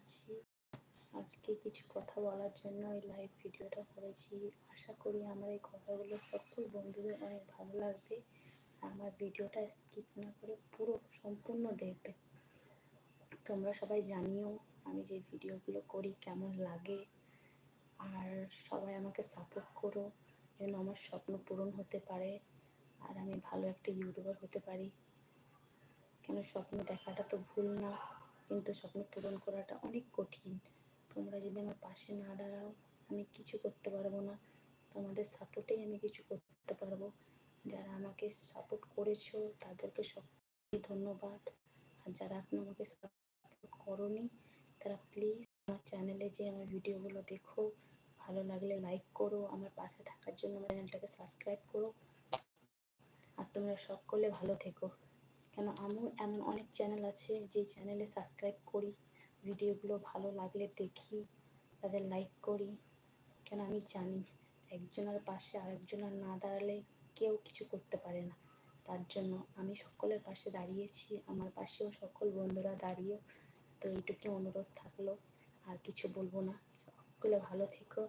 আছি। আজকে কিছু কথা বলার জন্য এই লাইভ ভিডিওটা করেছি। আশা করি আমার এই কথাগুলো সকল বন্ধুদের অনেক ভালো লাগবে। আমার ভিডিওটা স্কিপ না করে পুরো সম্পূর্ণ দেখবে। তোমরা সবাই জানিও আমি যে ভিডিওগুলো করি কেমন লাগে, আর সবাই আমাকে সাপোর্ট করো যেন আমার স্বপ্ন পূরণ হতে পারে আর আমি ভালো একটা ইউটিউবার হতে পারি। কেন স্বপ্ন দেখাটা তো ভুল না, কিন্তু স্বপ্ন পূরণ করাটা অনেক কঠিন। তোমরা যদি আমার পাশে না দাঁড়াও আমি কিছু করতে পারবো না। তোমাদের সাপোর্টেই আমি কিছু করতে পারবো। যারা আমাকে সাপোর্ট করেছো তাদেরকে সবাই ধন্যবাদ। আর যারা এখন আমাকে সাপোর্ট করোনি তারা প্লিজ আমার চ্যানেলে যে আমার ভিডিওগুলো দেখো, ভালো লাগলে লাইক করো, আমার পাশে থাকার জন্য আমার চ্যানেলটাকে সাবস্ক্রাইব করো। আর তোমরা সকলে ভালো থেকো। কেন এমন অনেক চ্যানেল আছে যে চ্যানেলে সাবস্ক্রাইব করি, ভিডিওগুলো ভালো লাগলে দেখি, তাদের লাইক করি। কেন আমি জানি একজনের পাশে আরেকজনের না দাঁড়ালে কেউ কিছু করতে পারে না। তার জন্য আমি সকলের পাশে দাঁড়িয়েছি, আমার পাশেও সকল বন্ধুরা দাঁড়িয়েও। তো এইটুকু অনুরোধ থাকলো, আর কিছু বলবো না। সকলে ভালো থেকো।